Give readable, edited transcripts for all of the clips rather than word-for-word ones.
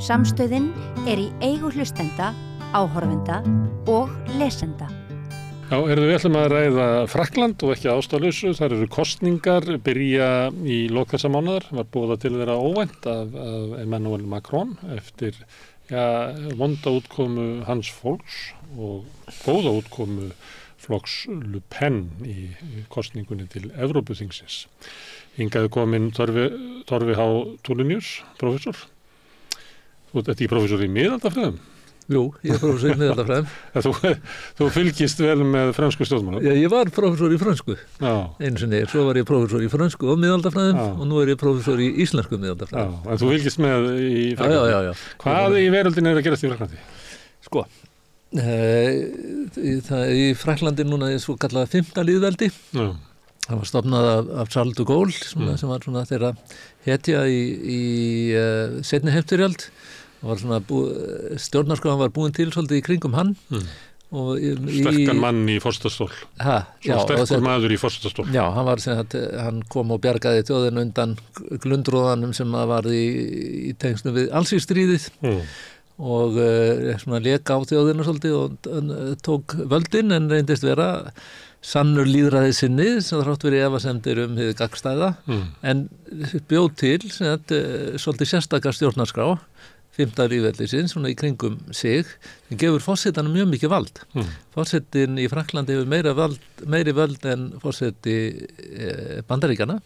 Samstöðin í eigu hlustenda, áhorfenda og lesenda. Já, við ætlum að ræða Frakkland og ekki ástæðulausu. Þar eru kosningar, byrja í lok þessa mánaðar. Var boðað til þeirra óvænt af Emmanuel Macron eftir vonda útkomu hans fólks og góða útkomu flokks Le Pen í kosningunni til Evrópuþingsins. Hingað kominn Torfi H. Tulinius, prófessor. Þú ert ekki prófessor í miðaldafræðum? Jú, ég prófessor í miðaldafræðum. Þú fylgist vel með frönsku stjórnmálum? Já, ég var prófessor í frönsku. Einu sinni, svo var ég prófessor í frönsku og miðaldafræðum og nú ég prófessor í íslensku miðaldafræðum. Já, en þú fylgist með í Frakklandi? Já. Hvað í veröldin að gerast í Frakklandi? Sko, í Frakklandi núna svo kallað 5. lýðveldi. Já. Það var stofnað af Charles de Gaulle, sem var svona þeirra hetja í seinni heimsstyrjöld. Stjórnarskráin var búin til svolítið í kringum hann. Sterkan mann í forsetastól. Sterkur maður í forsetastól. Já, hann kom og bjargaði þjóðina undan glundroðanum sem var í tengslum við Alsírsstríðið og lék á þjóðina svolítið og tók völdin en reyndist vera sannur lýðræði sinni sem þrátt verið efasemdir hið gagnstæða en bjóð til svolítið sérstaka stjórnarskrá 5. lýðveldisins svona í kringum sig sem gefur forsetanum mjög mikið vald. Forsetin í Frakklandi hefur meiri völd en forseti Bandaríkjanna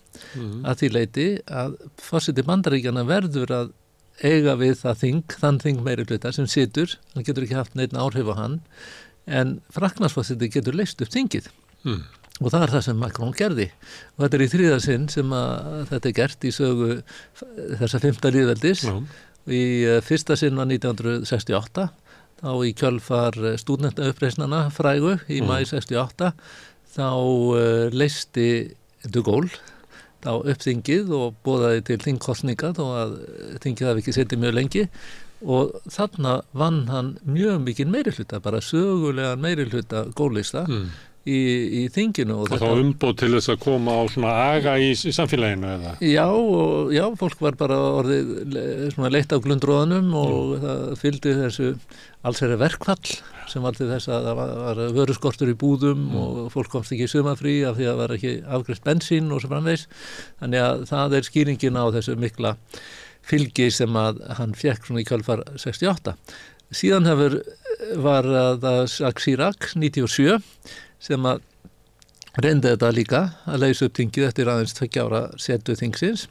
að því leyti að forseti Bandaríkjanna verður að eiga við þann þing meiri hluta sem situr, hann getur ekki haft neinn áhrif á hann en Frakklandsforseti getur leyst upp þingið. Og það það sem Macron gerði og þetta í 3. sinn sem þetta gert í sögu þessa 5. lýðveldis í 1. sinn var 1968 þá í kjölfar stúdentauppreisnanna frægu í maí 68 þá leysti de Gaulle þá upp þingið og boðaði til þingkosninga þó að þingið hafi ekki setið mjög lengi og þarna vann hann mjög mikinn meirihluta, bara sögulegan meirihluta gólista í þinginu. Og þá umboð til þess að koma á svona aga í samfélaginu eða? Já, fólk var bara orðið svona leitt á glundroðanum og það fylgdi þessu allsherjar verkfall sem var til þess að það var vöruskortur í búðum og fólk komst ekki í sumarfrí af því að það var ekki afgreitt bensín og svo framvegis. Þannig að það skýringin á þessu mikla fylgi sem að hann fékk svona í kjölfar 68. Síðan var það Jacques Chirac 97 sem að reyndi þetta líka að leysa upp þingið eftir aðeins 2 ára setu þingsins.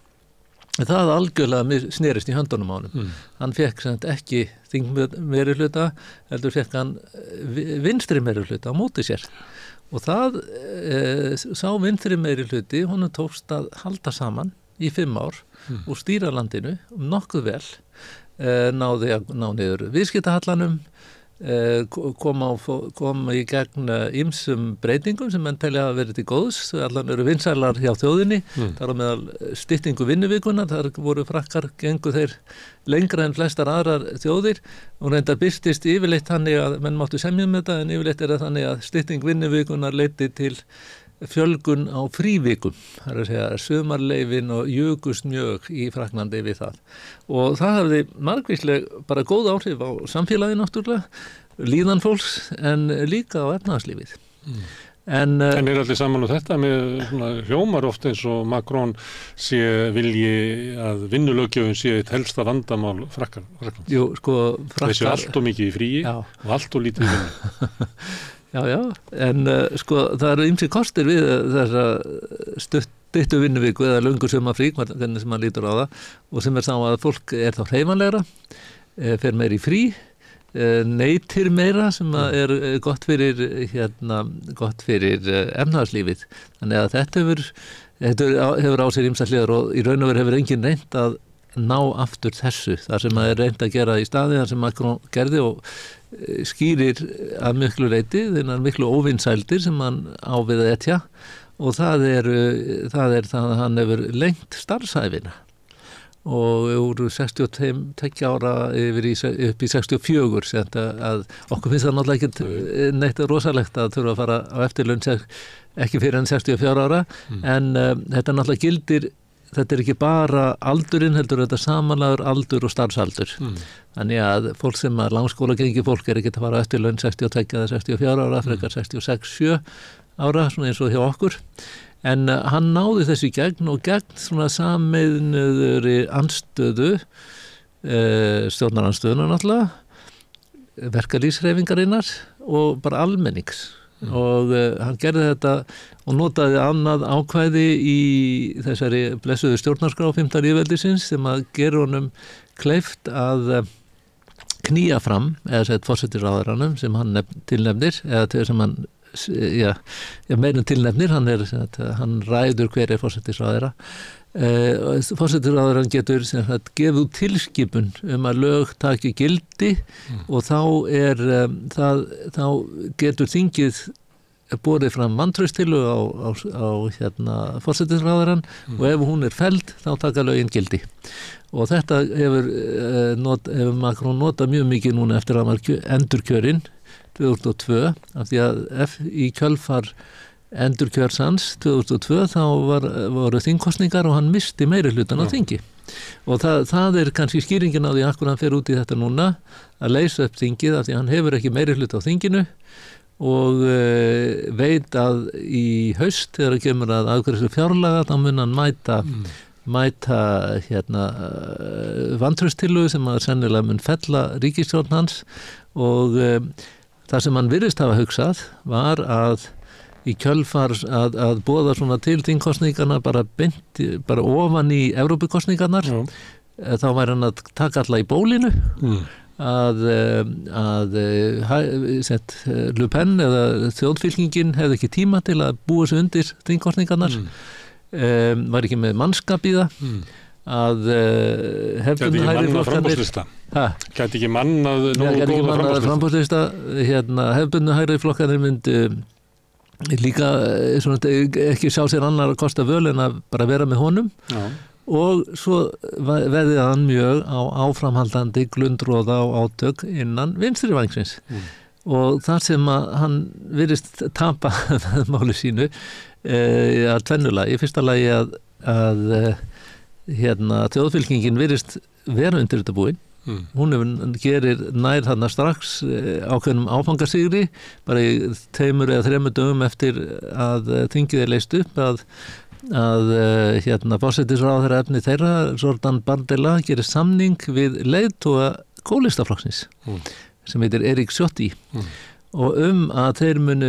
Það algjörlega snerist í höndunum á honum. Hann fékk ekki þingmeirihluta, heldur fékk hann vinstri meirihluta á móti sér. Og það sá vinstri meirihluti, honum tókst að halda saman í 5 ár og stýra landinu nokkuð vel, náði að ná niður viðskiptahallanum, koma í gegn ýmsum breytingum sem menn telja að vera til góðs, allan eru vinsælar hjá þjóðinni, þar á meðal styttingu vinnuvikuna, þar voru Frakkar, gengu þeir lengra en flestar aðrar þjóðir og reyndar birtist yfirleitt þannig að menn máttu semja þetta en yfirleitt það þannig að stytting vinnuvikunar leiddi til fjölgun á frívikum, það að segja sumarleyfin og jukust mjög í Frakklandi við það. Og það hafði margvísleg bara góð áhrif á samfélagið náttúrulega, líðan fólks en líka á efnahagslífið. En allir saman á þetta með hljómar oft eins og Macron vilji að vinnulöggjöfin sé eitt helsta vandamál Frakklands. Jú, sko Þessi allt og mikið í fríi og allt og lítið í vinnu. Já, en það eru ýmsir kostir við þessa stuttu vinnuviku eða löngu sumarfrí, hvernig sem maður lítur á það og sem sá að fólk þá hreyfanlegra, fer meir í frí, neytir meira sem gott fyrir efnahagslífið. Þannig að þetta hefur á sér ýmsar hliðar og í raun og veru hefur enginn reynt að ná aftur þessu, þar sem reynt að gera í staði, þar sem Macron gerði og skýrir að miklu leyti þennan miklu óvinsældir sem hann á við að etja og það er að hann hefur lengt starfsæfina og úr 62 ára upp í 64 sem að okkur finnst það náttúrulega ekki neitt rosalegt að þurfa að fara á eftirlaun ekki fyrir enn 64 ára en þetta náttúrulega gildir þetta ekki bara aldurinn, heldur þetta samanlagur aldur og starfsaldur. Þannig að fólk sem að langskóla gengi fólk ekki að fara eftir laun 62 eða 64 ára, frekar 66-7 ára, svona eins og hjá okkur. En hann náði þessi gegn og gegn svona sameinuðri andstöðu, stjórnarandstöðuna náttúrulega, verkalýðshreyfingarinnar og bara almennings. Og hann gerði þetta og notaði annað ákvæði í þessari blessuðu stjórnarskrá 5. lýðveldisins sem að gera honum kleift að knýja fram, eða sett forsætisráðherranum sem hann tilnefnir, eða sem hann meira tilnefnir, hann ræður hver forsætisráðherra. Forsætisráðherrann getur gefið út tilskipun að lög taki gildi og þá getur þingið borið fram vantrauststillögu á forsætisráðherrann og ef hún felld þá taka lögin gildi. Og þetta hefur Macron notað mjög mikið núna eftir að hann var endurkjörinn 2002 af því að í kjölfar endurkjörsans 2002 þá voru þingkostningar og hann misti meiri hlutan á þingi og það kannski skýringin á því akkur hann fer út í þetta núna að leysa upp þingið af því hann hefur ekki meiri hlut á þinginu og veit að í haust þegar það kemur að afgreiðslu fjárlaga þá mun hann mæta vantrauststillögu sem að sennilega mun fella ríkisstjórn hans og það sem hann virðist hafa hugsað var að í kjölfar að boða svona til þingkostningarna bara ofan í Evrópukostningarnar þá væri hann að taka alla í bólinu að Le Pen eða þjóðfylkingin hefði ekki tíma til að búa sig undir þingkostningarnar var ekki með mannskap í það að hefðbundnu hægri flokkarnir gæti ekki mannað nógu góða framboðslista hefðbundnu hægri flokkarnir myndu líka ekki sjá sér annar að kosta völ en að bara vera með honum og svo veðið hann mjög á áframhaldandi glundroða og átök innan vinstri vængsins og þar sem að hann virðist tapa máli sínu að tvennulagi, í fyrsta lagi að þjóðfylkingin virðist vera undir þetta búin hún gerir nær þarna strax ákveðnum áfangasigri bara í 2 eða 3 dögum eftir að þingið leyst upp að forsætisráðherra efni þeirra Jordan Bardella gerir samning við leiðtoga kólistaflokksins sem heitir Erik Ciotti og að þeir munu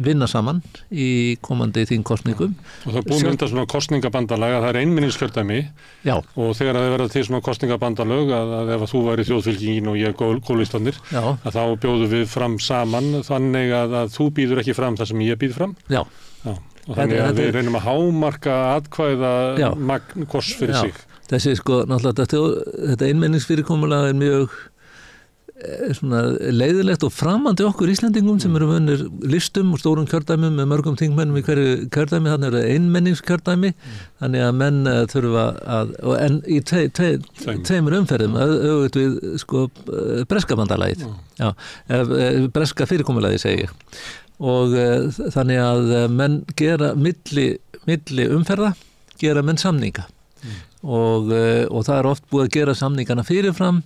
vinna saman í komandi þingkostningum. Og það búið mynda svona kostningabandalag að það einmenningskjördæmi og þegar það verða til svona kostningabandalög að ef þú væri þjóðfylkingin og ég kólistanir að þá bjóðum við fram saman þannig að þú býður ekki fram það sem ég býð fram. Og þannig að við reynum að hámarka atkvæða magn hvors fyrir sig. Þessi náttúrulega þetta einmenningsfyrirkomulag mjög svona leiðilegt og framandi okkur Íslendingum sem eru vunir listum og stórum kjördæmum með mörgum þingmennum í hverju kjördæmi, þannig eru einmenningskjördæmi þannig að menn þurfa en í tveimur umferðum auðvitað við breska bandalagið breska fyrirkomulagið segi ég og þannig að menn gera milli umferða gera menn samninga og það oft búið að gera samningana fyrirfram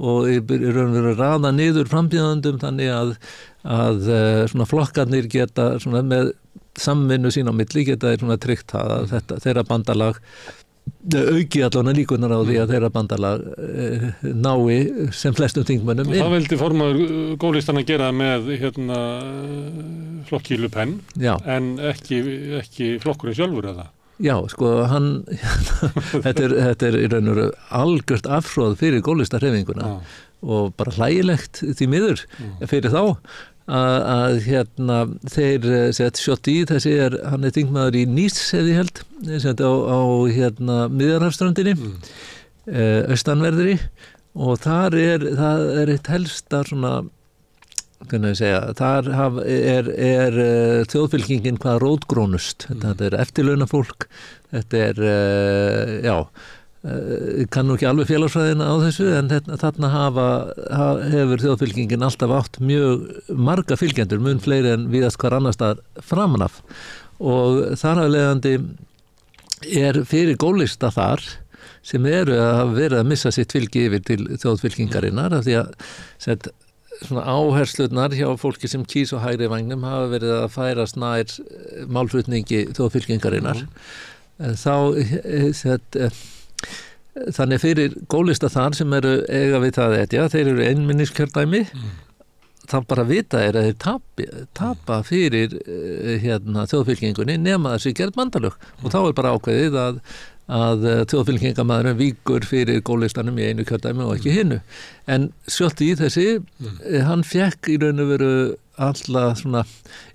og eru raða niður frambjóðendum þannig að svona flokkarnir geta svona með samvinnu sín á milli geta svona tryggt að þeirra bandalag auki allan að líkunar á því að þeirra bandalag nái sem flestum þingmönnum inn. Það vildi formaður góðlistan að gera með flokki Le Pen en ekki flokkurinn sjálfur eða? Já, þetta í raun og veru algjört afhróð fyrir góðlistarhreyfinguna og bara hlægilegt því miður fyrir þá að þeir Ciotti, hann þingmaður í Nice eða ég held á Miðjarðarhafsströndinni austanverðri og það er eitt helsta svona þar er þjóðfylkingin hvað rótgrónust þetta eftirlaunafólk þetta kann nú ekki alveg félagsfræðina á þessu en þarna hefur þjóðfylkingin alltaf átt mjög marga fylgjendur mun fleiri en víðast hvar annars staðar framan af og þar af leiðandi fyrir gólista þar sem eru að vera að missa sitt fylgi yfir til þjóðfylkingarinnar af því að svona áherslurnar hjá fólki sem kýs og hægri vagnum hafa verið að færast nær málflutningi þjóðfylkingarinnar. Þannig fyrir gólista þar sem eru eiga við það þeir eru einminniskjördæmi þá bara vita að þeir tapa fyrir þjóðfylkingunni nema þessi gerð bandalög og þá bara ákveðið að þjóðfylkingamæðurinn víkur fyrir gólistanum í einu kjördæmi og ekki hinnu. En sjálft í þessi, hann fekk í raun og veru alla svona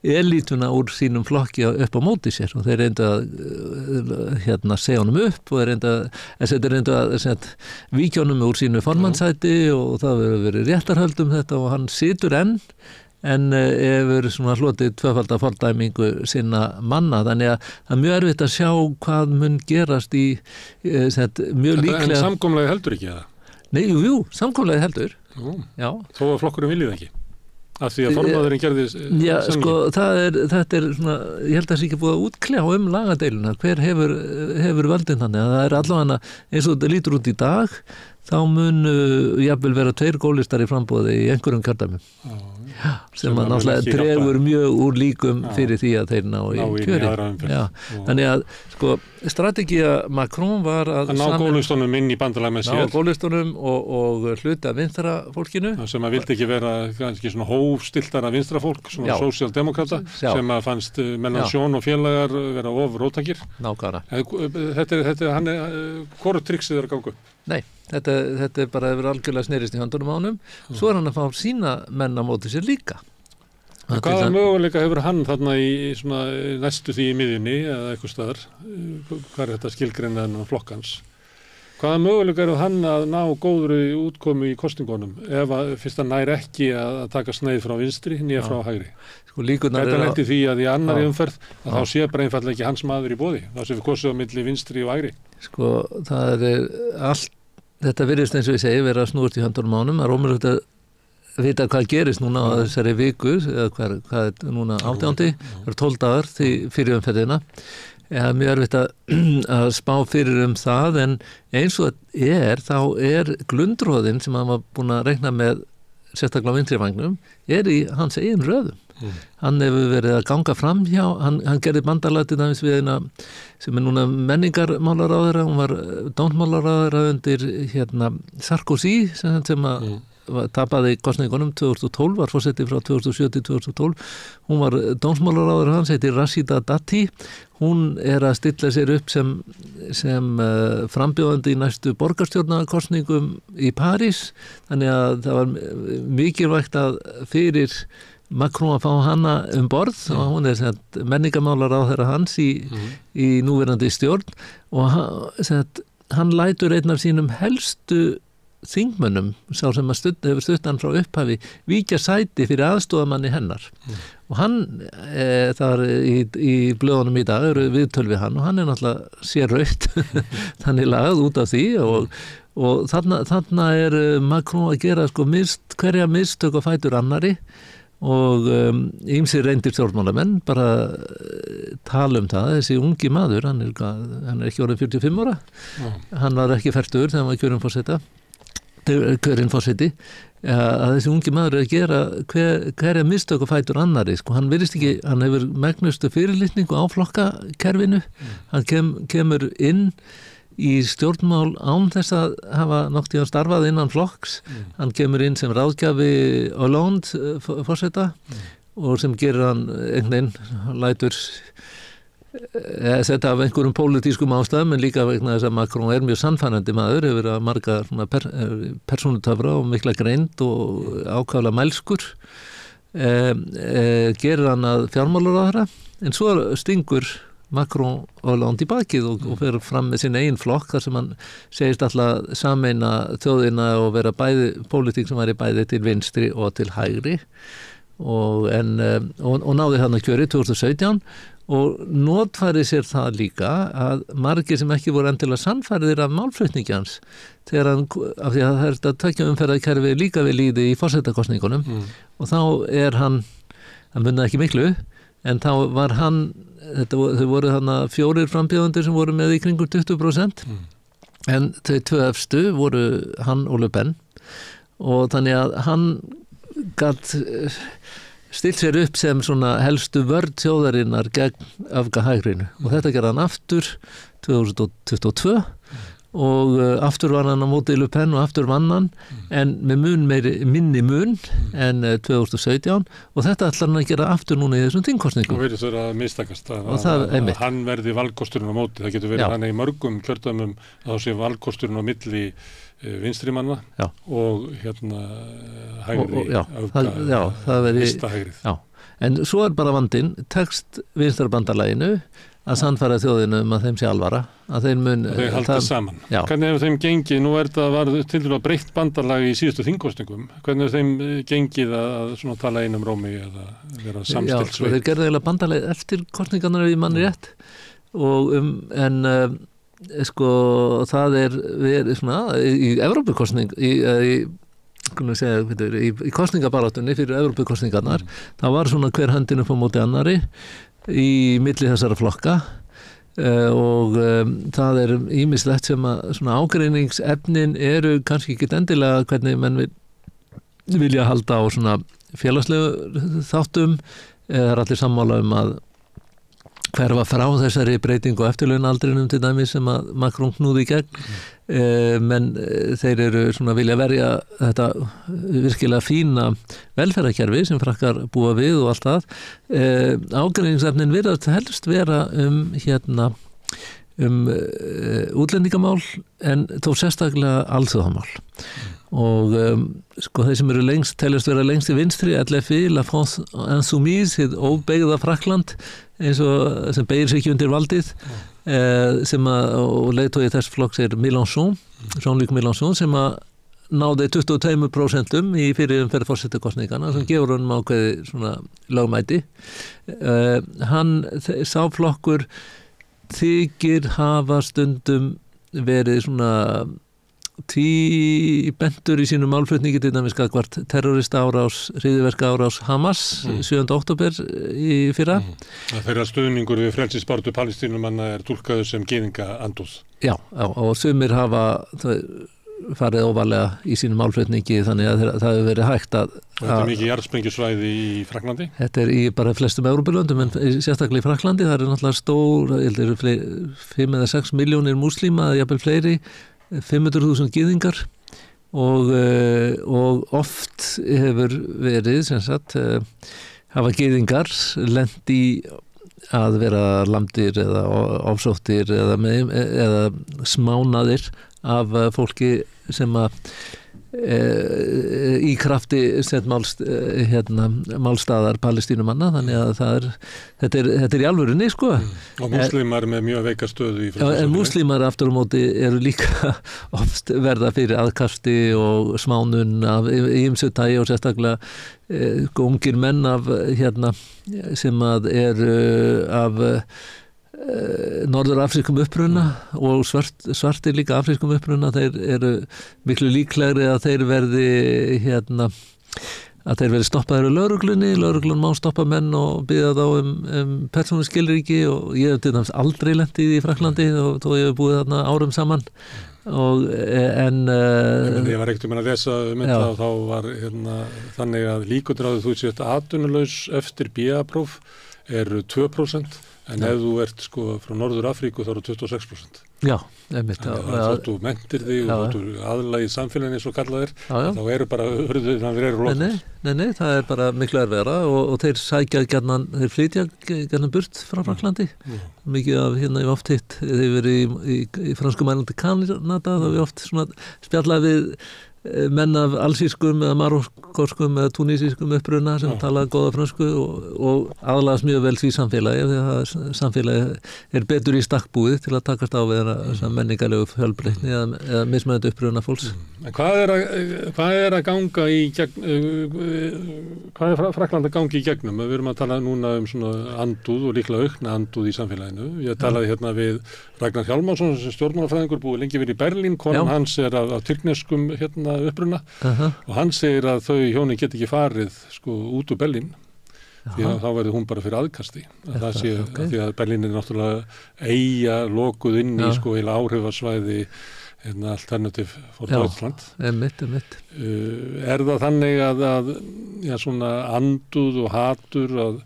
elítuna úr sínum flokki upp á móti sér og þeir reyndu að segja honum upp og þeir reyndu að víkja honum úr sínu formannsæti og það verið verið réttarhöld þetta og hann situr en hefur svona hlotið tvöfalda fordæmingu sinna manna þannig að það er mjög erfitt að sjá hvað mun gerast í mjög líklega. En samkomulagið heldur ekki það? Nei, jú, samkomulagið heldur. Já. Þó að flokkurinn viljið ekki? Af því að formaðurinn gerði já, sko, þetta er svona, ég held að það sé ekki búið að útkljá lagadeiluna, hver hefur völdin þannig að það er allavega eins og þetta lítur út í dag þá mun jafnvel vera 2 gólistar í frambúði í einhverjum kjördæmum sem að náttúrulega dregur mjög úr líkum fyrir því að þeir ná í kjöri. Þannig að sko, strategía Macron var að ná gólistunum inn í bandalag með sér. Ná gólistunum og hluta vinstra fólkinu. Sem að vildi ekki vera kannski svona hófstiltara vinstra fólk, svona sósíaldemokrata sem að fannst Mélenchon og félagar vera of róttakir. Nákvæmlega. Hvoru triksið er að ganga upp? Nei, þetta bara hefur algjörlega snerist í höndunum á honum. Svo er hann að fá sína menn á móti sér líka. Hvaða möguleika hefur hann þarna í svona næstu því í miðjunni eða eitthvað staðar? Hvað er þetta skilgreina þennan flokkans? Hvaða möguleika hefur hann að ná góðri útkomu í kosningunum ef að fyrst hann nær ekki að taka sneið frá vinstri nýja frá hægri? Sko, þetta lendi því að í annari umferð að þá sé bara einfallega ekki hans maður í boði. Þá sé við kosið á milli vinstri og hægri. Sko, það er allt, þetta virðist eins og ég segi vera snúist í höndunum ánum, það er ómögulegt að vita hvað gerist núna á þessari viku, eða hvað er núna 18. Það eru 12 dagar fyrir umferðina. Það er mjög erfitt að spá fyrir það, en eins og þá er glundroðin sem hann var búin að reikna með sérstaklega á vinstri vagnum, í hans eigin röðum. Hann hefur verið að ganga fram hjá, hann gerði bandalag til dæmis við eina sem er núna menningarmálaráðherra, hún var dómsmálaráðherra undir Sarkozy sem að tapaði kosningunum 2012, var forseti frá 2007 til 2012. Hún var dómsmálaráðherra hans, heitir Rashida Dati. Hún er að stilla sér upp sem frambjóðandi í næstu borgarstjórnarkosningum í París, þannig að það var mikilvægt að fyrir Macron að fá hana borð og hún er menningarmálaráðherra hans í núverandi stjórn og hann lætur einn af sínum helstu þingmönnum, sá sem hefur stutt hann frá upphafi, víkja sæti fyrir aðstoðamanni hennar og hann, þar í blöðunum í dag eru viðtöl við hann og hann er náttúrulega sér rautt þannig lagað út af því og þarna er Macron að gera sko hverja mistök á fætur annari og ýmsir reyndir stjórnmálamenn bara tala það, þessi ungi maður, hann er ekki orðið 45 ára, hann var ekki fertugur þegar hann var kjörinn forseti, að þessi ungi maður er að gera hverja mistök og fætur annari, sko, hann virðist ekki, hann hefur megnustu fyrirlitningu á flokkakerfinu, hann kemur inn í stjórnmál án þess að hafa nokt í að starfað innan flokks, hann kemur inn sem ráðgjafi Hollande forseta og sem gerir hann einhvern veginn lætur setja af einhverjum pólitískum ástæðum en líka vegna þess að Macron er mjög sannfærandi maður, hefur að marga persónutöfra og mikla greind og ákaflega mælskur gerir hann að fjármálaráðherra en svo stingur Macron Hollande í bakið og fer fram með sin eigin flokk þar sem hann segist alltaf sameina þjóðina og vera pólitík sem væri bæði til vinstri og til hægri og náði hann að kjöri 2017 og notfæri sér það líka að margir sem ekki voru endilega sannfærðir af málflutningi hans þegar hann, af því að það er að tökja umferðarkerfi líka við líði í forsetakosningunum og þá er hann munnaði ekki miklu en þá var hann, þau voru þarna 4 frambjóðendur sem voru með í kringum 20%, en þau 2 efstu voru hann og Le Pen, og þannig að hann gat stilt sér upp sem svona helstu vörn þjóðarinnar gegn öfgahægrinu, og þetta gerði hann aftur 2022 og aftur var hann á móti Le Pen og aftur vann hann, en með minni mun en 2017, og þetta ætlar hann að gera aftur núna í þessum þingkosningum. Og verður þurra að mistakast að hann verði valkosturinn á móti. Það getur verið hann í mörgum kjördæmum að þá sé valkosturinn á milli vinstrimanna og hægri vistahægrið. En svo bara vandinn, tekst vinstrabandalaginu að sannfæra þjóðinu að þeim sé alvara, að þeir mun þau halda saman. Hvernig hefur þeim gengið, nú var til dæmis breytt bandalag í síðustu þingkosningum, hvernig hefur þeim gengið að svona tala einum rómi eða vera samstilt sveit? Þeir gerðu eiginlega bandalag eftir kosningarnar ef ég manni rétt, og það verið svona í Evrópukosning í kosningabaráttunni fyrir Evrópukosningarnar, það var svona hver höndin upp á móti annari í milli þessara flokka, og það ýmislegt sem að svona ágreiningsefnin eru kannski ekki endilega hvernig menn vilja halda á svona félagslegu þáttum, það allir sammála að hverfa frá þessari breytingu og eftirlaunaaldrinum til dæmis sem að Macron knúði í gegn, menn þeir eru svona vilja verja þetta virkilega fína velferðarkerfi sem frakkar búa við og allt það. Ágreiningsefnin virðast helst vera útlendingamál, en þó sérstaklega alþjóðamál. Og þeir sem eru teljast vera lengst í vinstri, LFI, La France Insoumise, hið óbeygða Frakkland, eins og sem beygir sig ekki undir valdið, og leiðtogi þess flokks Mélenchon, Jean-Luc Mélenchon, sem að náði 22% í fyrirumferð forsetakosningana, sem gefur honum ákveði svona lögmæti. Sá flokkur þykir hafa stundum verið svona bentur í sínum málflutningi til dæmis gagnvart terrorista árás, hryðjuverka árás Hamas 7. október í fyrra. Þeirra stuðningur við frelsisbaráttu Palestínumanna túlkaður sem gyðingaandúð. Já, og sumir hafa farið óvarlega í sínum málflutningi, þannig að það hefur verið hægt að... Þetta mikið jarðsprengjusvæði í Frakklandi? Þetta í bara flestum Evrópulöndum, en sérstaklega í Frakklandi, það náttúrulega stór, 5 eða 6 milljónir múslíma, jafnvel fleiri, 500.000 gyðingar, og oft hefur verið hafa gyðingar lent í að vera lamdir eða ofsóttir eða smánaðir af fólki sem að í krafti málstaðar Palestínumanna, þannig að þetta í alvörunni, sko. Og múslímar með mjög veika stöðu í en múslímar aftur á móti eru líka oft verða fyrir aðkasti og smánun af ýmsu tagi, og sérstaklega ungir menn af sem að eru af norður-afrískum uppruna og svartir líka afrískum uppruna, þeir eru miklu líklegri að þeir verði stoppaðir á lögreglun má stoppa menn og biðja þá persónuskilríki, og ég hef til dæmis aldrei lent í Frakklandi og þó ég hef búið þarna árum saman, ég var ekkert að lesa þetta, og þá var þannig að líkundur á því þú sést atvinnulaus eftir BA-próf eru 2%, en ef þú ert frá Norður-Afríku þá eru 26%. Já, einmitt. Þótt þú mentir þig og þótt þú aðlagið samfélagin eins og kallaðir, þá eru bara lokuð. Nei, það er bara miklu erfiðara, og þeir flytja gjarnan burt frá Frakklandi. Mikið af ég oft hitt, þeir verið í franskumælandi Kanada, þá við oft spjallað við menn af alsískum eða marokkóskum eða túnísískum uppruna sem tala góða frönsku og aðlagast mjög vel því samfélagi, því að samfélagi er betur í stakkbúið til að takast á við þessa menningarlegu fjölbreytni eða mismunandi uppruna fólks. En hvað er að ganga í hvað er Frakkland að ganga í gegnum? Við erum að tala núna svona andúð og líklega aukna andúð í samfélaginu. Ég talaði við Ragnar Hjálmarsson, sem stjórnmálafræðingur, búið lengi verið í Berlín, konan hans er af tyrkneskum uppruna, og hann segir að þau hjónin get ekki farið út úr Berlín, því að þá verður hún bara fyrir aðkasti það sé, því að Berlín náttúrulega eiga lokuð inn í sko heila áhrifasvæði alternative for Deutschland. Einmitt. Það þannig að já, svona anduð og hatur að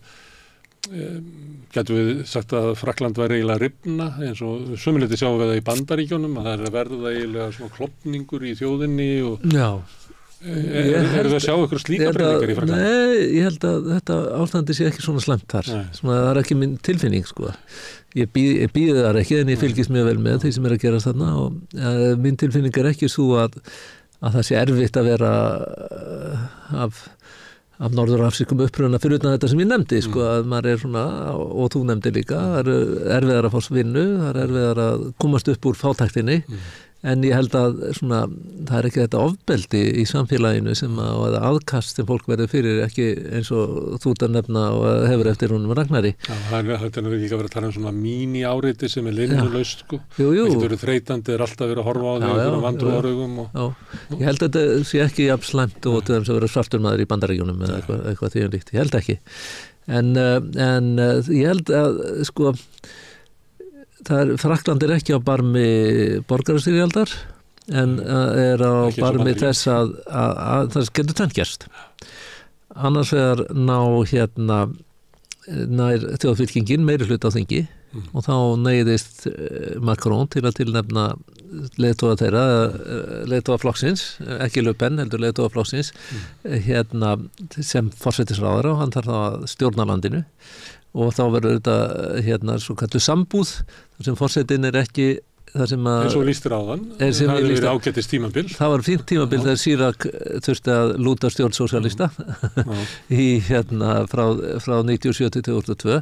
getum við sagt að Frakkland væri eiginlega rifna eins og sömuleyti sjáum við það í Bandaríkjunum að það er að verða eiginlega svona klofningur í þjóðinni og eru það að sjá ykkur slíka breytingar í Frakklandi? Nei, ég held að þetta ástandi sé ekki svona slæmt þar. Svona, það er ekki minn tilfinning sko. Ég býði þar ekki en ég fylgist mjög vel með því sem er að gerast þarna og minn tilfinning er ekki svo að það sé erfitt að vera af norður-afsískum uppruna fyrir utan þetta sem ég nefndi sko, að maður er svona, og þú nefndi líka það er erfiðar að fá vinnu, það er erfiðar að komast upp úr fátæktinni en ég held að svona, það er ekki þetta ofbeldi í samfélaginu sem að aðkast sem fólk verður fyrir ekki eins og þú ert að nefna og hefur eftir húnum Ragnari. Já, það er ekki að vera að tala um svona míní-áreiti sem er leynulaust sko. Jú. Ekkert verið þreytandi, er alltaf verið að horfa á því og vandrúarugum. Ég held að þetta sé ekki jafn slæmt og til þess að vera svartur maður í Bandaríkjunum eða eitthvað því líkt. Ég held ekki. En ég held að sko Frakkland er ekki á barmi borgarastyrjaldar en er á barmi þess að það getur tvennt gerst. Annars vegar nær þjóðfylkingin meiri hlut á þingi og þá neyðist Macron til að tilnefna leiðtoga þeirra, leiðtoga flokksins, ekki Le Pen heldur leiðtoga flokksins sem forsætisráðherra og hann þarf þá að stjórna landinu og þá verður þetta svo kallu sambúð þar sem forsetinn er ekki það sem að... En svo lýstir áðan, það hefur verið ágætis tímabil. Það var fínt tímabil þegar Chirac þurfti að lúta stjórn sósíalista í frá 97 til 2002.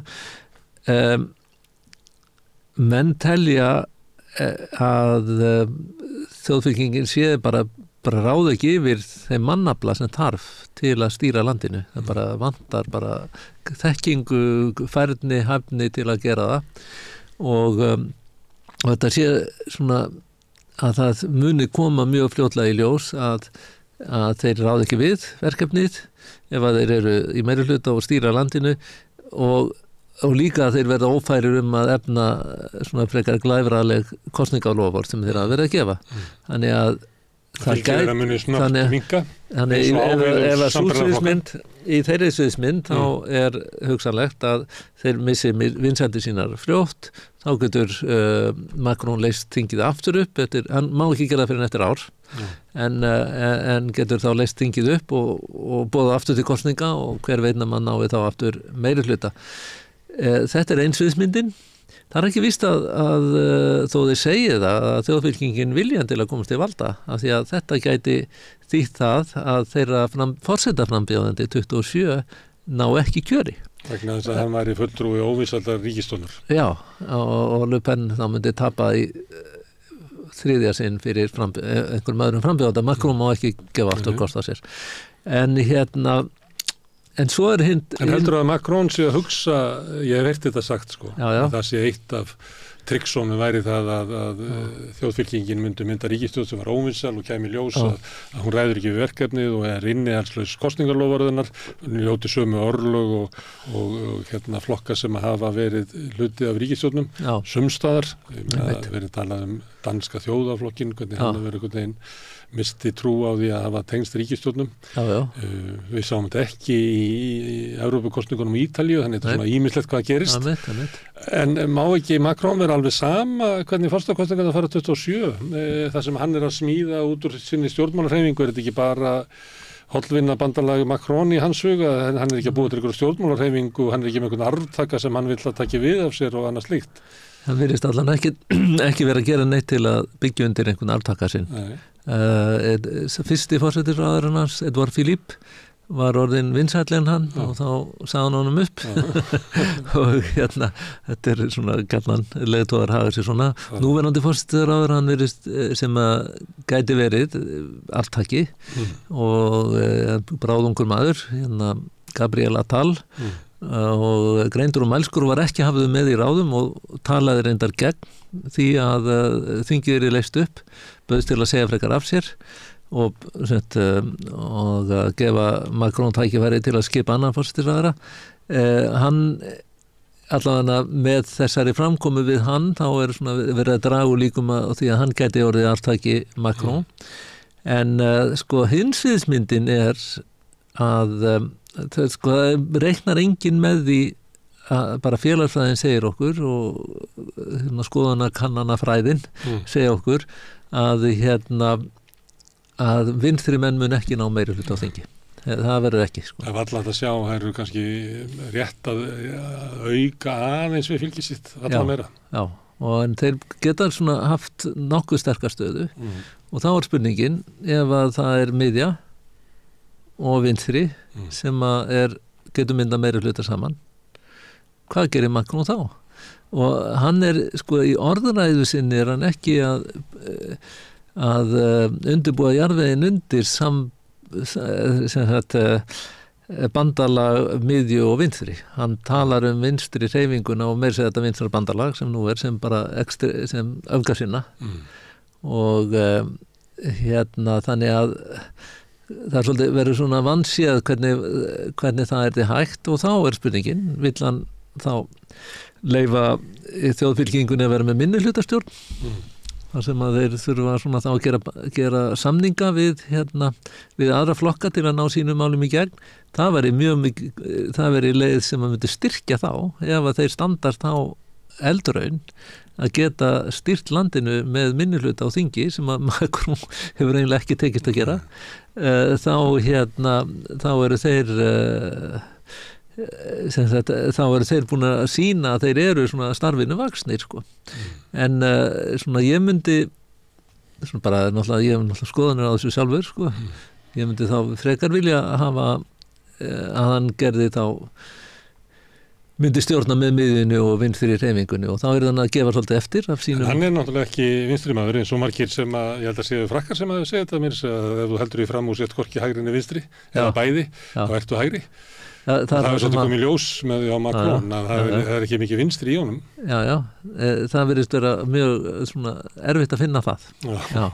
Menn telja að þjóðfylkingin sé bara ráð ekki yfir þeim mannafla sem þarf til að stýra landinu. Það bara vantar bara þekkingu, færni, hæfni til að gera það og þetta sé svona að það muni koma mjög fljótlega í ljós að þeir ráð ekki við verkefnið ef að þeir eru í meirihluta og stýra landinu og líka að þeir verða ófærir að efna svona frekar glæfraleg kosningalofvörð sem þeir að vera að gefa. Þannig að þannig ef að sú sviðsmynd í þeirri sviðsmynd þá er hugsanlegt að þeir missi vinsældir sínar fljótt þá getur Macron leyst þingið aftur upp hann má ekki gera það fyrir eftir ár en getur þá leyst þingið upp og boða aftur til kosninga og hver veitna mann nái þá aftur meiri hluta. Þetta er eins sviðsmyndin. Það er ekki víst að þó þeir segja það að þjóðfylkingin viljan til að komast til valda af því að þetta gæti þýtt það að þeirra forsetaframbjóðandi 27 ná ekki kjöri. Vegna þess að hann væri fulltrúi óvísaldar ríkisstjórnar. Já, og Le Pen þá myndi tapa í þriðja sinn fyrir einhverjum öðrum frambjóðanda. Macron má ekki gefa aftur kost á sér. En svo er En heldur að Macron sé að hugsa, ég hef heyrt þetta sagt sko, já. Það sé eitt af tryggsónum væri það að þjóðfylkingin mynda ríkisstjórn sem var óvinsæl og kæmi ljós að hún ræður ekki við verkefnið og er innihalslaus kosningarloforðunar, njóti sömu orlög og flokka sem hafa verið hluti af ríkisstjórnum, sumstaðar, verið talað danska þjóðaflokkin, hvernig hann verið einhvern veginn misti trú á því að hafa tengst ríkisstjórnum. Við sáum þetta ekki í Evrópukosningunum í Ítalíu, þannig þetta er svona ýmislegt hvað gerist. En má ekki Macron vera alveg sama hvernig forsetakosningarnar fara 27? Það sem hann er að smíða út úr sinni stjórnmálahreyfingu, er þetta ekki bara hollvinna bandalagi Macron í hans huga? Hann er ekki að búa til einhverju stjórnmálahreyfingu, hann er ekki með einhvern arftaka sem hann vill að taka við af sér og annað slíkt. Hann virðist allan ekki vera að gera neitt til að byggja undir einhvern arftaka sinn. Fyrsti forsætisráðherrann hans, Edouard Philippe, var orðin vinsælli en hann og þá sagði hann honum upp og þetta er svona gallan leiðtogar hafa sér svona. Núverandi forsætisráðherra hann virðist sem að gæti verið arftaki og bráðungur maður, Gabriel Attal og greindur og mælskur var ekki hafðu með í ráðum og talaði reyndar gegn því að þingið er leyst upp, bauðst til að segja frekar af sér og gefa Macron tækifæri til að skipa annan forsætisráðherra hann allavega með þessari framkomu við hann, þá svona verið að draga úr líkum á því að hann gæti orðið arftaki Macron. En sko hinsviðsmyndin að sko reiknar enginn með því að bara félagsfræðin segir okkur og skoðana kannanafræðin segja okkur að að vinstri menn mun ekki ná meiri hluta á þingi. Það verður ekki, sko. Það var alltaf að sjá, það eru kannski rétt að auka aðeins við fylgið sitt, alltaf meira. Já, en þeir geta svona haft nokkuð sterkar stöðu og þá spurningin, ef að það er miðja og vinstri sem að getur mynda meiri hluta saman, hvað gerir Macron þá? Og hann sko í orðræðu sinni hann ekki að undirbúa jarðveginn undir bandalag miðju og vinstri. Hann talar vinstri hreyfinguna og meira segja þetta vinstra bandalag sem nú sem bara sem öfgasinna og þannig að það svolítið verður svona vanséð hvernig það þið hægt og þá spurningin, vill hann þá leyfa þjóðfylkingunni að vera með minnihlutastjórn þar sem að þeir þurfa svona þá að gera samninga við aðra flokka til að ná sínum málum í gegn. Það væri leið sem að myndi styrkja þá ef að þeir standast á eldraun að geta styrt landinu með minnihluta á þingi sem að Macron hefur eiginlega ekki tekist að gera. Þá eru þeir þá eru þeir búin að sýna að þeir eru svona starfinu vaxnir, sko. En svona ég myndi svona bara náttúrulega, ég hef náttúrulega skoðanir á þessu sjálfur, sko. Ég myndi þá frekar vilja hafa að hann gerði þá myndi stjórna með miðjunni og vinstri hreyfingunni og þá hann að gefa svolítið eftir af sínum. Hann náttúrulega ekki vinstri maður eins og margir sem ég held að séu frakkar sem að segja þetta mér að ef þú heldur í fram og sett hvorki hægri en vinstri eða bæði, þá ertu hægri. Það er svolítið komið ljós með því á Macron að það er ekki mikið vinstri í honum. Já, það virðist vera mjög svona erfitt að finna það. Já.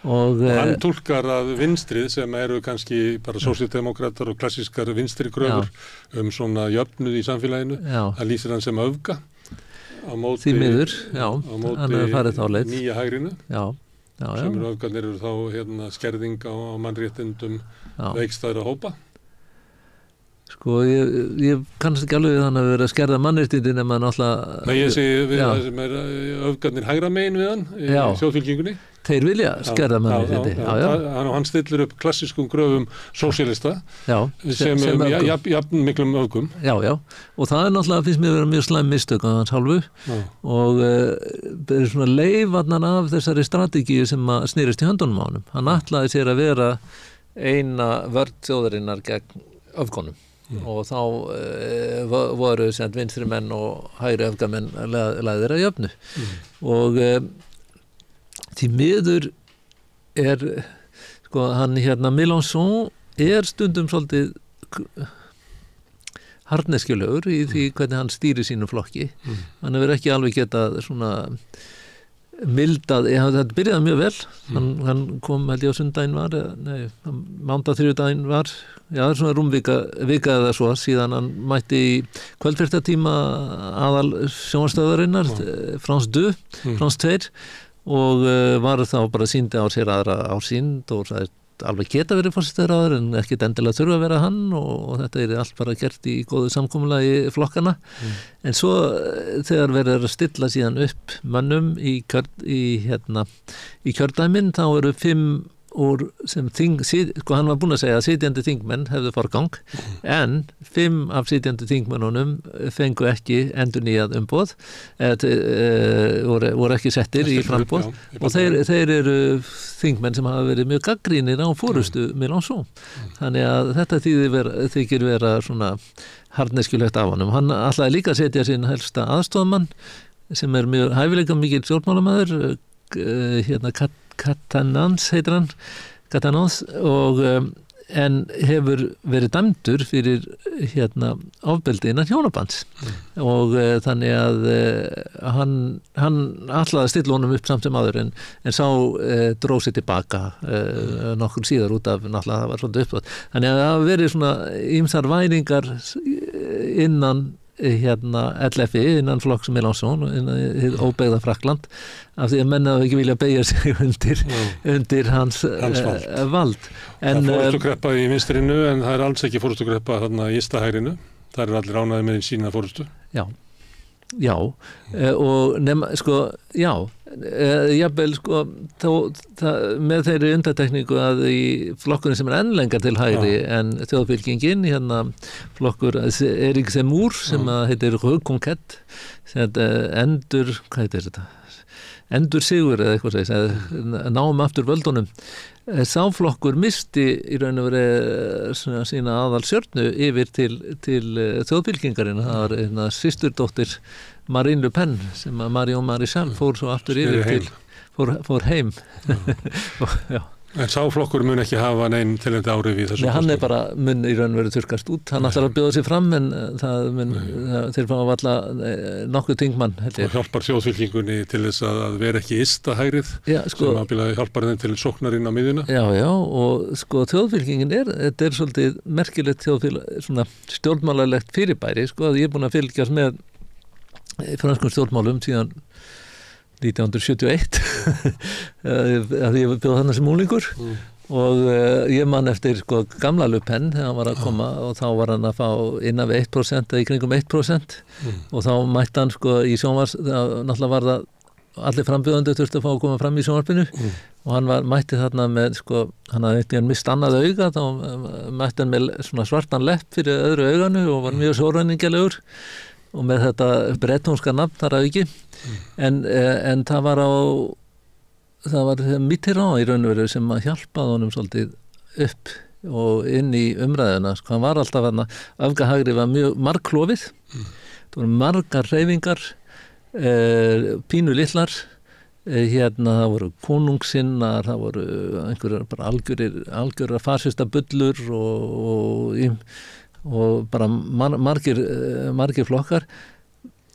Og hann túlkar að vinstrið sem eru kannski bara sósíaldemókratar og klassískar vinstri kröfur svona jöfnuð í samfélaginu, það lýsir hann sem öfga á móti, því miður, hann farið þá leið. Nýja hægrinu. Já. Sem eru öfgarnir eru þá skerðing á mannréttindum veikstæðra hópa. Sko, ég kannast ekki alveg þannig að vera að skerða mannréttindin en maður náttúrulega... Nei, ég segi við það sem öfgarnir hægra megin við hann í þjóðfylkingunni. Þeir vilja skerða mannréttindi. Hann stillir upp klassískum gröfum sósíalista sem jafn miklum öfgum. Já, og það náttúrulega finnst mér vera mjög slæm mistök á hans hálfu og er svona leifarnar af þessari strategíu sem að snýrist í höndunum á honum. Hann ætlaði sér að vera eina vörn þjóðarinnar gegn öfgunum. Og þá voru vinstri menn og hægri öfgamenn lagðir að jöfnu og því miður sko hann Mélenchon stundum svolítið harðneskjulegur í því hvernig hann stýrir sínu flokki. Hann hefur ekki alveg getað svona mildað, það byrjaði mjög vel hann kom held ég á sundaginn mánudag þriðjudaginn var það er svona rúmvika eða svo síðan hann mætti í kvöldfréttatíma aðal sjónvarpsstöðvarinnar France 2 og var þá bara sýndi á sér aðra ásýnd og sagði alveg geta verið forsætisráðherra en ekkert endilega þurfa að vera hann og þetta er allt bara gert í góðu samkomulagi flokkana en svo þegar verður að stilla síðan upp mönnum í kjördæmin þá eru 5 úr sem sko hann var búinn að segja að sitjandi þingmenn hefðu forgang en 5 af sitjandi þingmennunum fengu ekki endurnýjað umboð voru ekki settir í framboð og þeir eru þingmenn sem hafa verið mjög gagnrýnir á forystu Mélenchon þannig að þetta þykir vera svona harðneskjulegt af honum. Hann ætlaði líka að setja sinn helsta aðstoðarmann sem er mjög hæfileika mikill stjórnmálamaður Catanans heitir hann Catanans og en hefur verið dæmdur fyrir ofbeldi innan hjónabands og þannig að hann ætlaði að stilla honum upp samt sem áður en sá dró sig tilbaka nokkur síðar út af náttúrulega það var svolítið uppþótt þannig að það hafa verið svona ýmsar væringar innan LFI, innan flokks Mélenchon, innan óbeigða Frakkland, af því að menn hafa ekki vilja beygja sig undir hans vald. En það fórustukreppa í vinstrinu, en það alls ekki fórustukreppa þarna í ysta-hægrinu. Það allir ánægðir með sína fórustu. Já, og nema, jafnvel, með þeirri undantekningu að í flokkurinn sem enn lengar til hægri en þjóðfylkingin, flokkur Erik Zemmour sem heitir Reconquête, endur sigur eða eitthvað segis, náum aftur völdunum. Sá flokkur misti í raun og veru sína aðalstjörnu yfir til þjóðfylkingarinn. Það var systurdóttir Marine Le Pen sem að Marion Maréchal fór svo aftur yfir til, fór heim. Já. En sá flokkur mun ekki hafa neinn tilhengd áhrif í þessu kostum? Hann bara mun í raun og veru þurrkast út. Hann ætlar að bjóða sig fram, en þeir fá að valla nokkuð þingmann. Og hjálpar þjóðfylkingunni til þess að vera ekki ysta-hægrið, sem að hjálpar þeim til sóknarinn á miðjuna? Já, og þjóðfylkingin þetta svolítið merkilegt svona stjórnmálalegt fyrirbæri, að ég búin að fylgjast með franskum stjórnmálum síðan 1971 að ég bjóð þarna sem unglingur og ég man eftir gamla Le Pen þegar hann var að koma og þá var hann að fá innan við 1% eða í kringum 1% og þá mætti hann í sjónvars, náttúrulega var það allir frambjóðandi þurfti að fá að koma fram í sjónvarpinu og hann mætti þarna með hann hafði eitthvað mist annað auga, þá mætti hann með svona svartan lepp fyrir öðru auganu og var mjög sjóræningjalegur og með þetta bretónska nafn þar að ekki en það var Mitterrand í raun og veru sem að hjálpaði honum svolítið upp og inn í umræðuna, hann var alltaf öfgahægri var mjög margklofið, það voru margar hreyfingar pínu litlar, það voru konungssinnar, það voru einhverjar bara algjörar fasista bullur og bara margir flokkar.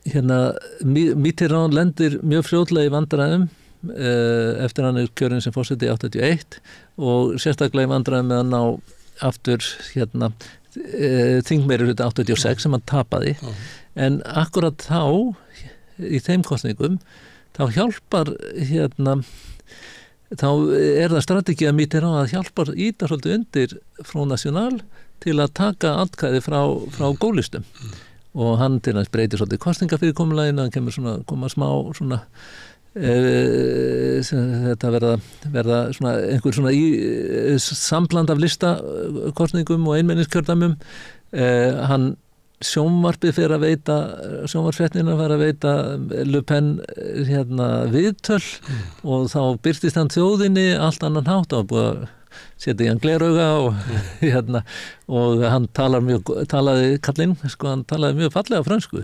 Mitterrand lendir mjög fljótlega í vandræðum eftir hann kjörinn sem forseti í 81 og sérstaklega í vandræðum með að ná aftur þingmeirihluta 86 sem hann tapaði en akkurat þá í þeim kosningum þá hjálpar þá það strategía Mitterrand að hjálpar íta svolítið undir Front National til að taka atkvæði frá gólistum og hann til að breytir svolítið kostningafyrirkomulaginu, hann koma smá svona þetta verða svona einhver svona sambland af listakostningum og einmenningskjördæmum hann sjónvarpið fer að veita sjónvarpsfréttina fer að veita Le Pen viðtöl og þá birtist hann þjóðinni allt annan hátt og búið að setja í hann glerauga og hann talaði kallinn, hann talaði mjög fallega frönsku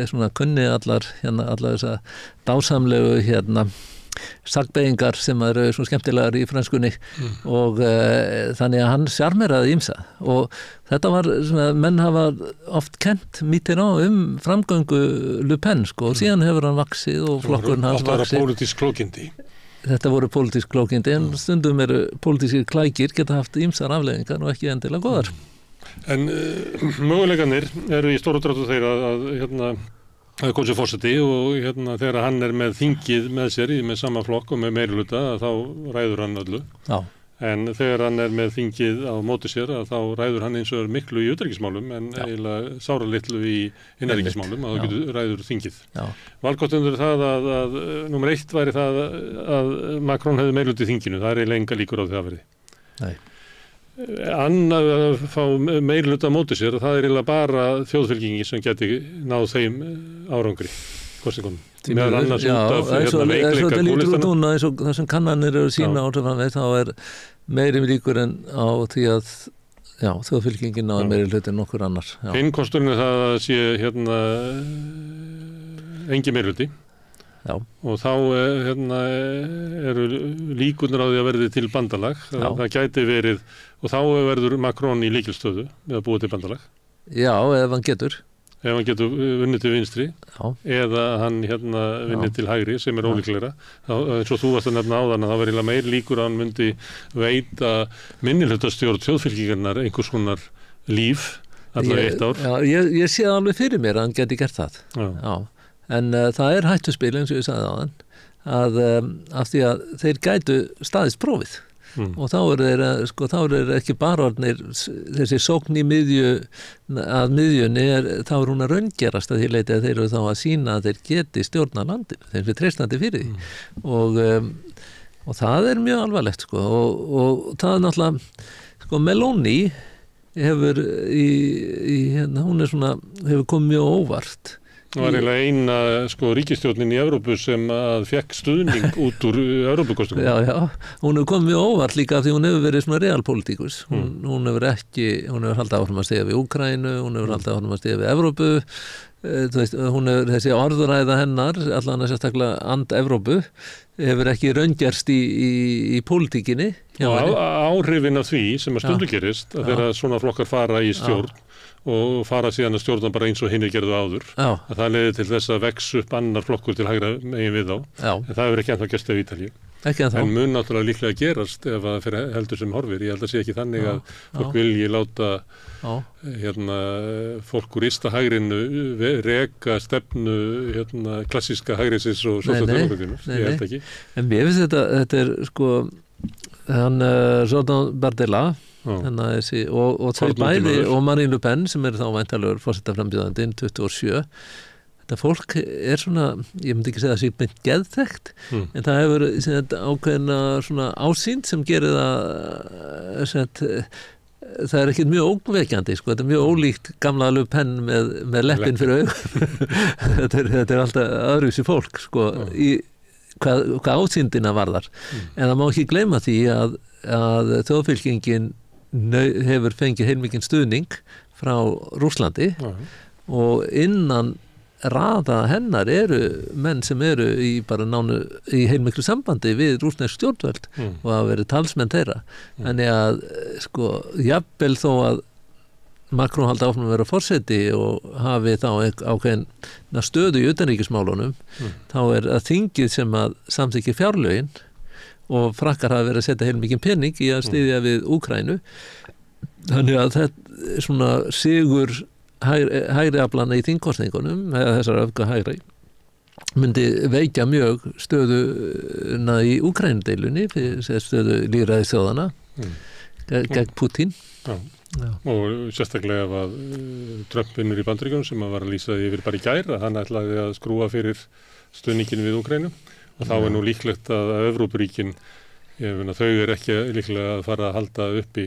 svona kunni allar þessa dásamlegu sagnbeygingar sem eru svona skemmtilegar í frönskunni og þannig að hann sjarmeraði ýmsa og þetta var svona, menn hafa oft kennt Mitterrand framgöngu Le Pen og síðan hefur hann vaxið og flokkurinn hans vaxið. Pólitísk klókindi. Þetta voru pólitísk klókindi en stundum eru pólitískir klækir geta haft ýmsar afleiðingar og ekki endilega góðar. En möguleikarnir eru í stóru dráttu þeirra að koma sér forseti og þegar hann með þingið með sér með sama flokk og með meirihluta þá ræður hann öllu. Já. En þegar hann með þingið á móti sér þá ræður hann eins og miklu í utanríkismálum en eiginlega sáralitlu í innanríkismálum að það getur ræður þingið. Valkostundur það að númer 1 væri það að Macron hefði meirihluta í þinginu, það eiginlega enga líkur á því að verði. Nei. Annað að fá meirihluta á móti sér, það eiginlega bara þjóðfylkingi sem geti náð þeim árangri kosningunum. Meðal annars út af veikleika kúlistana. Eins og það sem kannanir eru sína þá meiri líkur en á því að þjóðfylkingin náði meiri hluti en nokkur annar. Hinn kosturinn það að sé engi meiri hluti. Já. Og þá eru líkurnar á því að verði til bandalag. Það gæti verið, og þá verður Macron í lykilstöðu með að búa til bandalag. Já, ef hann getur. Ef hann getur vunnið til vinstri eða hann vinnið til hægri sem ólíklegra. Eins og þú varst að nefna áðan að það var meir líkur að hann myndi veita minnihlutastjórn þjóðfylkingarnar einhvers konar líf allavega 1 ár. Já, ég sé alveg fyrir mér að hann geti gert það. Já. En það hættuspil eins og ég sagði áðan af því að þeir gætu staðist prófið. Og þá er ekki bara orðnir þessi sókn í að miðjunni þá er hún að raungerast að því leiti að þeir eru þá að sýna að þeir geti stjórna landinu, þeir eru treystandi fyrir því og það er mjög alvarlegt og það er náttúrulega Meloni hefur hún er svona hefur komið mjög óvart. Það var eiginlega eina ríkisstjórnin í Evrópu sem að fekk stuðning út úr Evrópukostingum. Já, hún hefur komið mjög óvart líka af því hún hefur verið svona realpolitíkus. Hún hefur haldið áfram að stiga við Úkraínu, hún hefur haldið áfram að stiga við Evrópu, hún hefur þessi orðræða hennar, allan að sérstaklega and-Evrópu, hefur ekki raungerst í pólitíkinni. Og áhrifin af því sem að stundu gerist, að þeirra svona flokkar fara í stjórn, og fara síðan að stjórna bara eins og hinir gerðu áður. Að það leiði til þess að vex upp annar flokkur til hægra megin við þá. En það hefur ekki ennþá gerst af Ítalíu. En mun náttúrulega líklega gerast ef það fyrir heldur sem horfir. Ég held að sé ekki þannig að fólk vilji láta fólk úr ysta hægrinu reka stefnu klassíska hægriðsins og sósíaldemókratíunnar. Ég held ekki. En mér finnst þetta er hann Jordan Bardella og þau bæði og Marine Le Pen sem þá væntanlegur forsetaframbjóðandinn 27. Þetta fólk er svona, ég myndi ekki segja að það sé mynd geðþekkt, en það hefur ákveðna svona ásýnd sem gerir það er ekkert mjög ógnvekjandi, þetta er mjög ólíkt gamla Le Pen með leppin fyrir augum. Þetta er alltaf öðruvísi fólk, hvað ásýndina varðar. En það má ekki gleyma því að þjóðfylkingin hefur fengið heilmikinn stuðning frá Rússlandi og innan raða hennar eru menn sem eru í heilmiklu sambandi við rússnesk stjórnvöld og hafa verið talsmenn þeirra. Þannig að jafnvel þó að Macron haldi áfram að vera forseti og hafi þá ákveðna stöðu í utanríkismálunum, þá er að þingið sem að samþykkir fjárlögin og frakkar hafa verið að setja heilmikinn pening í að styðja við Úkraínu. Þannig að þetta er svona sigur hægri aflana í þingkosningunum, eða þessar öfga hægri, myndi veikja mjög stöðuna í Úkraínudeilunni, stöðu lýðræðisþjóðanna gegn Putin. Og sérstaklega ef að Trump vinnur í Bandaríkjunum sem að var að lýsa yfir bara í gær að hann ætlaði að skrúa fyrir stuðningin við Úkraínu. Og þá er nú líklegt að Evrópuríkin, þau ekki líklega að fara að halda upp í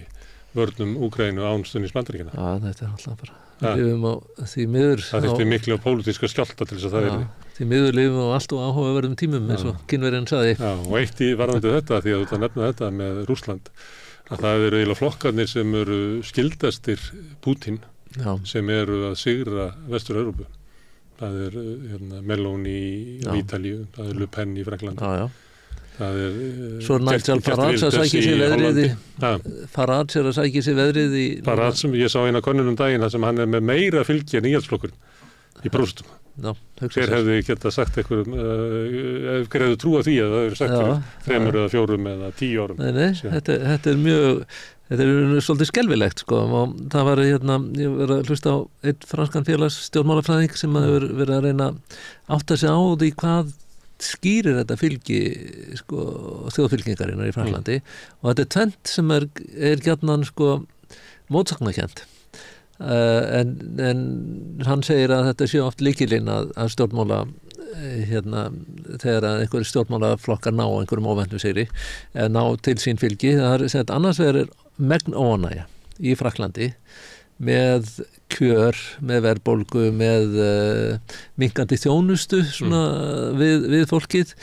vörnum Úkraínu án stuðnings Bandaríkjanna. Þetta er alltaf bara. Því miður. Það þyrfti miklu pólitíska skjálfta til þess að það yrði. Því miður lifum á allt og áhugaverðum tímum eins og Kínverjinn sagði. Og eitt í varðandi þetta, því að þú nefna þetta með Rússland, að það eru eiginlega flokkarnir sem eru skildastir Putin, sem eru að sigra Vestur-Evrópu. Það er Meloni í Ítalíu, það er Le Pen í Frakklandi. Það er svo Nigel Farage að sækja sér veðrið Farage er að sækja sér veðrið í Farage sem ég sá eina könnun daginn þar sem hann er með meira fylgi en íhaldsflokkurinn í prósentum. Hver hefði geta sagt hver hefði trúað því að það hefur sagt fyrir 3 eða 4 eða 10 árum. Nei, þetta er mjög þetta er svolítið skelfilegt og það var ég var að hlusta á einn franskan félagsstjórnmálafræðing sem hefur verið að reyna átta sig á því hvað skýrir þetta fylgi þjóðfylkingarinnar í Franklandi og þetta er tvennt sem er gjarnan mótsagnakent en hann segir að þetta sé oft lykilinn að stjórnmála þegar að einhverjum stjórnmálaflokkar ná einhverjum óvæntum sigri ná til sín fylgi. Það er annars vegar megn óánægja í Frakklandi með kjör, með verðbólgu, með minnkandi þjónustu við fólkið.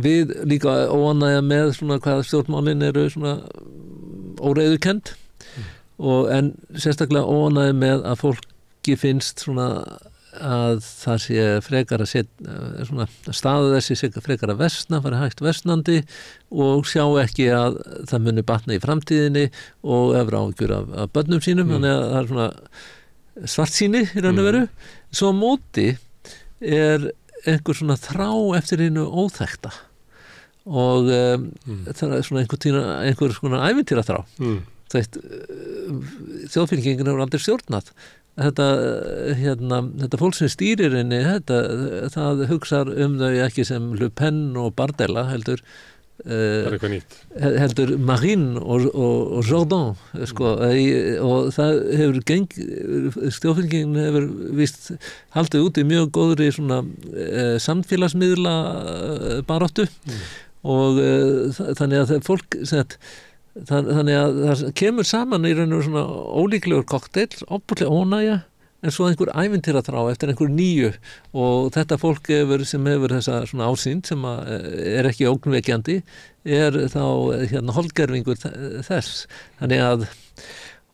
Við líka óánægja með hvað stjórnmálin eru óreiðukennd en sérstaklega óánægja með að fólki finnst að það sé frekar að staða þessi sé frekar að versna, fara hægt versnandi og sjá ekki að það muni batna í framtíðinni og efra áhyggjur af börnum sínum, þannig að það er svartsýni í raun og veru. Svo á móti er einhver þrá eftir einu óþekkta og það er einhver ævintýraþrá. þjóðfylkingin hefur aldrei stjórnað. Þetta fólk sem stýrir henni, það hugsar þau ekki sem Le Pen og Bardella, heldur Marine og Jordan, og það hefur þjóðfylkingin hefur víst haldið út í mjög góðri svona samfélagsmiðla baráttu og þannig að fólk þannig að það kemur saman í raun og svona ólíklegur kokteil, óbúrlega ónægja en svo einhver ævintýraþrá eftir einhver nýju og þetta fólk sem hefur þessa svona ásýnd sem er ekki ógnvekjandi þá holdgervingur þess þannig að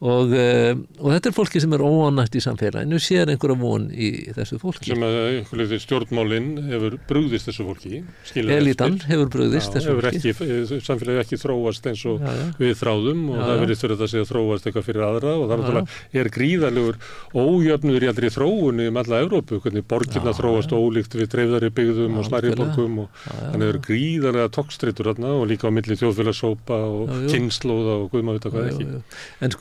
og þetta fólki sem óánægt í samfélaginu sér einhverja von í þessu fólki sem að stjórnmálinn hefur brugðist þessu fólki elitan hefur brugðist þessu fólki samfélagi ekki þróast eins og við þráðum og það verðist fyrir að þróast eitthvað fyrir aðra og það náttúrulega gríðarlegur ójöfnuður í allri þróun alla Evrópu, hvernig borgirna þróast ólíkt við dreifðari byggðum og smærri borgum og þannig eru gríðarlega tokkstreitur þarna og líka á milli þjóðfélagshópa og kynslóða og guð maður vita hvað ekki en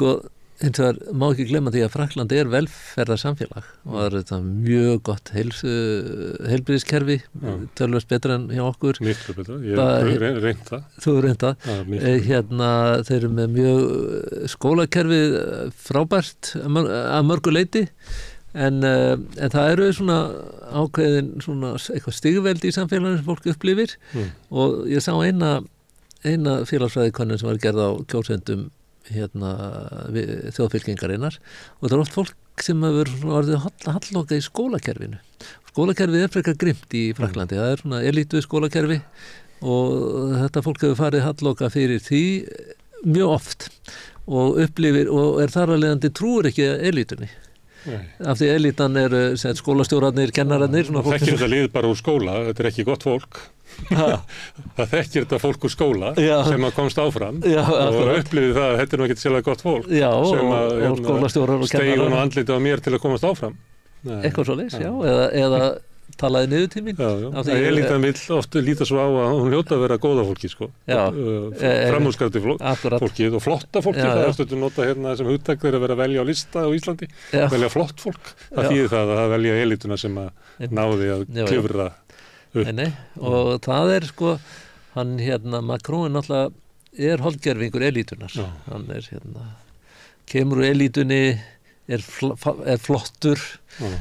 hins vegar má ekki glemma því að Frakkland velferðarsamfélag og það þetta mjög gott heilbrigðiskerfi tölvöld betra en hjá okkur miklu betra, ég hef reynt það þú hefur reynt það þeir eru með mjög skólakerfi frábært að mörgu leyti en það eru svona ákveðin svona eitthvað stigveldi í samfélaginu sem fólk upplifir og ég sá eina félagsfræðikönnun sem var gerð á kjósendum þjóðfylkingarinnar og það oft fólk sem hefur orðið halloka í skólakerfinu. Skólakerfið frekar grimmt í Frakklandi, það svona elítu skólakerfi og þetta fólk hefur farið halloka fyrir því mjög oft og upplifir og þar að leiðandi trúir ekki elítunni. Af því elítan skólastjórarnir, kennararnir þekkir þetta lið bara úr skóla, þetta ekki gott fólk það þekkir þetta fólk úr skóla sem að komst áfram og upplifið það að þetta nú ekki sérlega gott fólk sem að steigun og andliti á mér til að komast áfram eitthvað svoleiðis, eða talaði niður til mín elítan vill oft líta svo á að hún hljóta að vera góða fólki framúrskarandi fólki og flotta fólki það er stundum nota sem hugtak þeir að vera að velja á lista á Íslandi velja flott fólk, það þýðir það að velja elítuna sem að náði að klifra Nei, og það hann Macron náttúrulega holdgerfingur elítunar hann kemur úr elítunni flottur og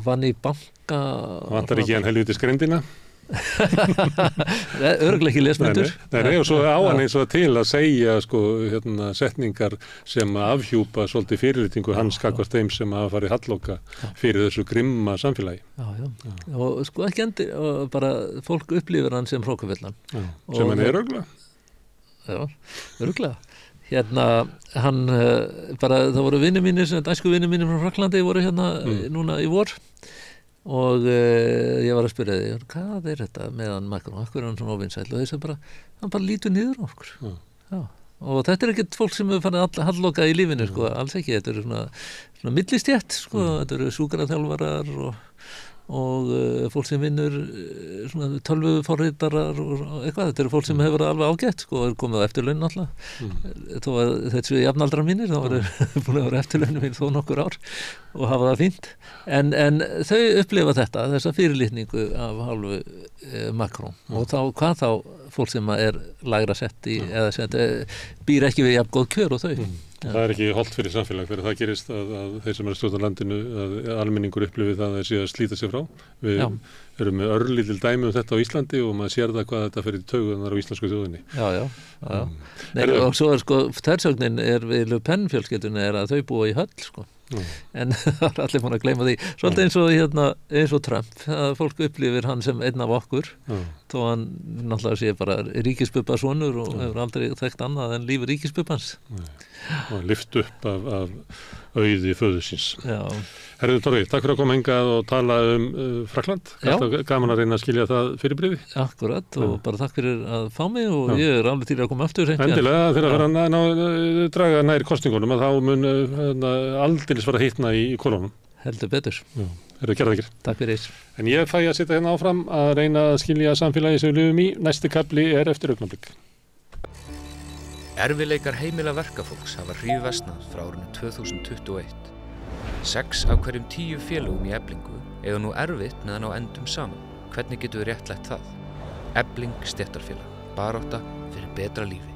vann í banka vantar ekki hann helviti skrendina örugglega ekki lesmyndur Nei, og svo á hann eins og til að segja setningar sem afhjúpa svolítið fyrirlitningu hans gagnvart þeim sem hafa farið halloka fyrir þessu grimma samfélagi og ekki endur bara fólk upplifir hann sem hrókafullan sem hann örugglega örugglega hann það voru vinir mínir æsku vinir mínir frá Frakklandi voru núna í vor og ég var að spyrja því hvað þetta meðan Macron, hvað hann svona óvinsæll og þess að hann bara lítur niður á okkur og þetta ekkert fólk sem hefur farið halloka í lífinu alls ekki, þetta eru svona millistjætt þetta eru sjúkraþjálfarar og fólk sem vinnur svona tölvuforritarar og eitthvað, þetta eru fólk sem hefur alveg ágætt og er komið á eftirlaun alltaf þó að þetta séu jafnaldrar mínir þá er búin að vera eftirlaunum þó nokkur ár og hafa það fínt en þau upplifa þessa fyrirlitningu af hálfu Macron og hvað þá fólk sem er lægra sett í eða býr ekki við jafn góð kjör og þau Það er ekki holdt fyrir samfélag þegar það gerist að þeir sem stjórna landinu að almenningur upplifi það að þeir séu að slíta sig frá. Við erum með örlítil dæmi þetta á Íslandi og maður sér það hvað þetta fer í taugunar á íslensku þjóðinni. Nei, og svo þversögnin við Le Pen fjölskyldunni að þau búa í Höll en það er allir búin að gleyma því svolítið eins og Trump að fólk upplifir hann sem einn af okkur þó hann náttúrulega sé bara ríkisbubba sonur og hefur aldrei þekkt annað en lífi ríkisbubbans og lyft upp af auði föðusins. Herðu Torri, takk fyrir að koma hingað og tala Frakkland. Gaman að reyna að skilja það fyrirbrigði. Akkurat og bara takk fyrir að fá mig og ég er alveg til að koma aftur. Endilega þegar að vera draga nær kosningunum að þá mun aldeilis fara að hitna í kolónum. Heldur betur. Herðu, gerðu þig. Takk fyrir. En ég fæ að sitja hérna áfram að reyna að skilja samfélagi sem við lifum í. Næsti kafli eftir augnablik. Erfiðleikar heimila verkafólks hafa hríðversnað frá árinu 2021. 6 af hverjum 10 félögum í Eflingu eiga nú erfitt meðan á endum saman. Hvernig getum við réttlætt það? Efling stéttarfélag, barátta fyrir betra lífi.